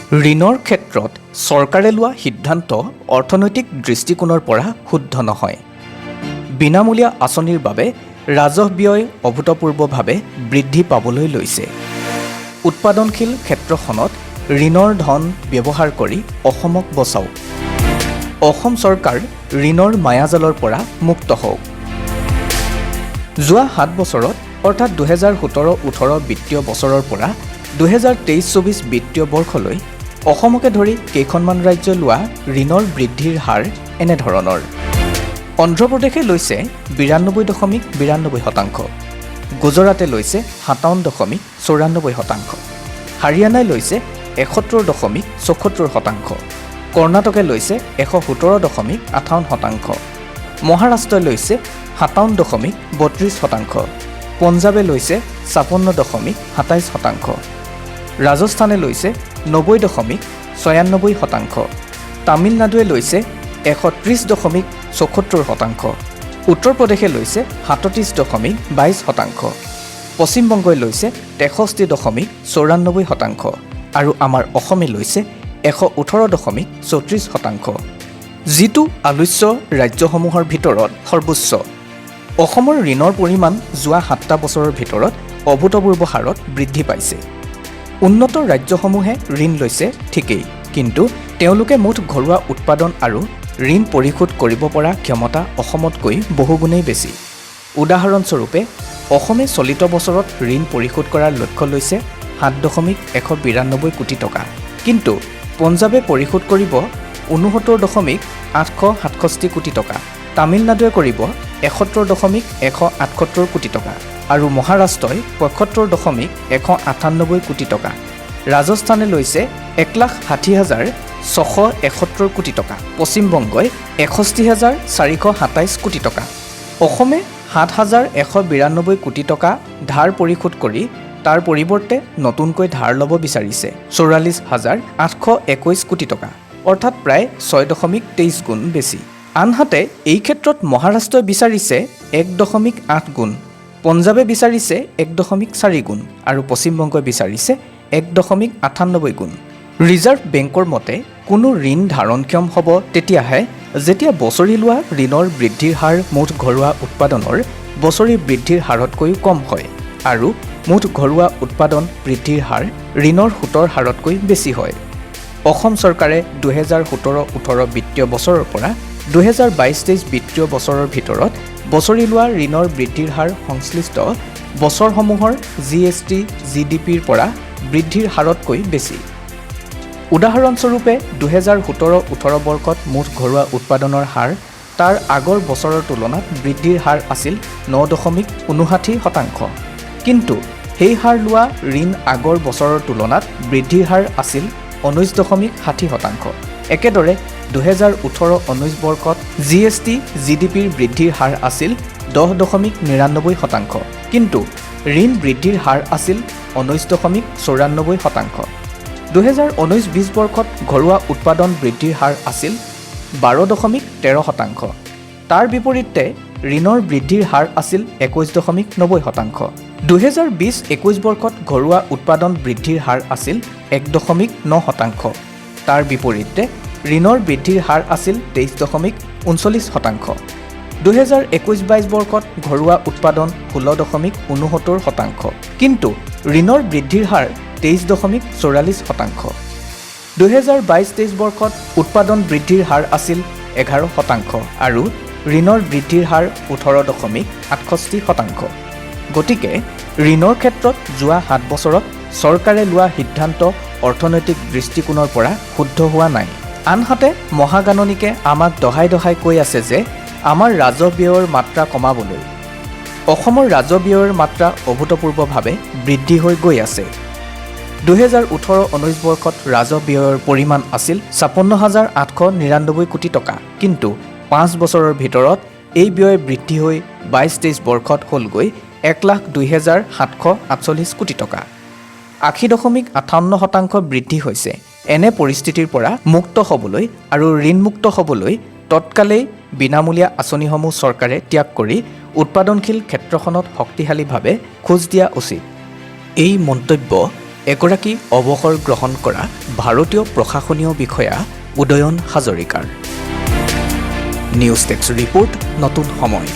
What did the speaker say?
ঋণৰ ক্ষেত্ৰত চৰকাৰে লোৱা সিদ্ধান্ত অৰ্থনৈতিক দৃষ্টিকোণৰ পৰা শুদ্ধ নহয়। বিনামূলীয়া আঁচনিৰ বাবে ৰাজহ ব্যয় অভূতপূৰ্বভাৱে বৃদ্ধি পাবলৈ লৈছে। উৎপাদনশীল ক্ষেত্ৰখনত ঋণৰ ধন ব্যৱহাৰ কৰি অসমক বচাওক। অসম চৰকাৰ ঋণৰ মায়াজালৰ পৰা মুক্ত হওক। যোৱা 7 বছৰত অৰ্থাৎ 2017-18 বিত্তীয় বছৰৰ পৰা 2023-24 বিত্তীয় বৰ্ষলৈ অসমকে ধৰি কেইখনমান ৰাজ্যই লোৱা ঋণৰ বৃদ্ধিৰ হাৰ এনেধৰণৰ। অন্ধ্ৰপ্ৰদেশে লৈছে 92.92%, গুজৰাটে লৈছে 57.94%, হাৰিয়ানাই লৈছে 71.74%, কৰ্ণাটকে লৈছে 117.58%, মহাৰাষ্ট্ৰই লৈছে 57.32%, পঞ্জাবে লৈছে 56.27%, ৰাজস্থানে লৈছে 90.96%, তামিলনাডুৱে লৈছে 130.74%, উত্তৰ প্ৰদেশে লৈছে 37.22%, পশ্চিমবংগই লৈছে 63.94% আৰু আমাৰ অসমে লৈছে 118.34%, যিটো আলোচ্য ৰাজ্যসমূহৰ ভিতৰত সৰ্বোচ্চ। অসমৰ ঋণৰ পৰিমাণ যোৱা 7টা বছৰৰ ভিতৰত অভূতপূৰ্ব হাৰত বৃদ্ধি পাইছে। উন্নত ৰাজ্যসমূহে ঋণ লৈছে ঠিকেই, কিন্তু তেওঁলোকে মুঠ ঘৰুৱা উৎপাদন আৰু ঋণ পৰিশোধ কৰিব পৰা ক্ষমতা অসমতকৈ বহুগুণেই বেছি। উদাহৰণস্বৰূপে অসমে চলিত বছৰত ঋণ পৰিশোধ কৰাৰ লক্ষ্য লৈছে 7.192 কোটি টকা, কিন্তু পঞ্জাবে পৰিশোধ কৰিব 69.867 কোটি টকা, তামিলনাডুৱে কৰিব 71.178 কোটি টকা আৰু মহাৰাষ্ট্ৰই 75.198 কোটি টকা। ৰাজস্থানে লৈছে 1,60,671 কোটি টকা, পশ্চিমবংগই 61,427 কোটি টকা। অসমে 7,192 কোটি টকা ধাৰ পৰিশোধ কৰি তাৰ পৰিৱৰ্তে নতুনকৈ ধাৰ ল'ব বিচাৰিছে 44,821 কোটি টকা, অৰ্থাৎ প্ৰায় 6.23 গুণ বেছি। আনহাতে এই ক্ষেত্ৰত মহাৰাষ্ট্ৰই বিচাৰিছে 1.8 গুণ, পঞ্জাবে বিচাৰিছে 1.4 গুণ আৰু পশ্চিমবংগই বিচাৰিছে 1.98 গুণ। ৰিজাৰ্ভ বেংকৰ মতে কোনো ঋণ ধাৰণক্ষম হ'ব তেতিয়াহে যেতিয়া বছৰি লোৱা ঋণৰ বৃদ্ধিৰ হাৰ মুঠ ঘৰুৱা উৎপাদনৰ বছৰি বৃদ্ধিৰ হাৰতকৈ কম হয় আৰু মুঠ ঘৰুৱা উৎপাদন বৃদ্ধিৰ হাৰ ঋণৰ সুতৰ হাৰতকৈ বেছি হয়। অসম চৰকাৰে 2017-18 বিত্তীয় বছৰৰ পৰা 2022-23 বিত্তীয় বছৰৰ ভিতৰত বছৰি লোৱা ঋণৰ বৃদ্ধিৰ হাৰ সংশ্লিষ্ট বছৰসমূহৰ GST, GDPৰ পৰা বৃদ্ধিৰ হাৰতকৈ বেছি। উদাহৰণস্বৰূপে 2017-18 বৰ্ষত মুঠ ঘৰুৱা উৎপাদনৰ হাৰ তাৰ আগৰ বছৰৰ তুলনাত বৃদ্ধিৰ হাৰ আছিল 9.59%, কিন্তু সেই হাৰ লোৱা ঋণ আগৰ বছৰৰ তুলনাত বৃদ্ধিৰ হাৰ আছিল 19.60%। একেদৰে 2018-19 বৰ্ষত GST, GDPৰ বৃদ্ধিৰ হাৰ আছিল 10.99%, কিন্তু ঋণ বৃদ্ধিৰ হাৰ আছিল 19.94%। 2019-20 বৰ্ষত ঘৰুৱা উৎপাদন বৃদ্ধিৰ হাৰ আছিল 12.13%, তাৰ বিপৰীতে ঋণৰ বৃদ্ধিৰ হাৰ আছিল 21.90%। 2020-21 বৰ্ষত ঘৰুৱা উৎপাদন বৃদ্ধিৰ হাৰ আছিল 1.9%, তাৰ বিপৰীতে ঋণৰ বৃদ্ধিৰ হাৰ আছিল 23.39%। 2021-22 বৰ্ষত ঘৰুৱা উৎপাদন 16.69%, কিন্তু ঋণৰ বৃদ্ধিৰ হাৰ 23.44%। 2022-23 বৰ্ষত উৎপাদন বৃদ্ধিৰ হাৰ আছিল 11% আৰু ঋণৰ বৃদ্ধিৰ হাৰ 18.68%। গতিকে ঋণৰ ক্ষেত্ৰত যোৱা 7 বছৰত চৰকাৰে লোৱা সিদ্ধান্ত অৰ্থনৈতিক দৃষ্টিকোণৰ পৰা শুদ্ধ হোৱা নাই। আনহাতে মহাগাণনিকে আমাক দহাই দহাই কৈ আছে যে আমাৰ ৰাজহ ব্যয়ৰ মাত্ৰা কমাবলৈ। অসমৰ ৰাজহ ব্যয়ৰ মাত্ৰা অভূতপূৰ্বভাৱে বৃদ্ধি হৈ গৈ আছে। 2018-19 বৰ্ষত ৰাজহ ব্যয়ৰ পৰিমাণ আছিল 56,899 কোটি টকা, কিন্তু 5 বছৰৰ ভিতৰত এই ব্যয় বৃদ্ধি হৈ 22-23 বৰ্ষত হ'লগৈ 1,02,748 কোটি টকা। 80.58% বৃদ্ধি হৈছে। এনে পৰিস্থিতিৰ পৰা মুক্ত হ'বলৈ আৰু ঋণমুক্ত হ'বলৈ তৎকালেই বিনামূলীয়া আঁচনিসমূহ চৰকাৰে ত্যাগ কৰি উৎপাদনশীল ক্ষেত্ৰখনত শক্তিশালীভাৱে খোজ দিয়া উচিত। এই মন্তব্য এগৰাকী অৱসৰ গ্ৰহণ কৰা ভাৰতীয় প্ৰশাসনীয় বিষয়া উদয়ন হাজৰিকাৰ। নিউজ ডেস্ক ৰিপৰ্ট, নতুন সময়।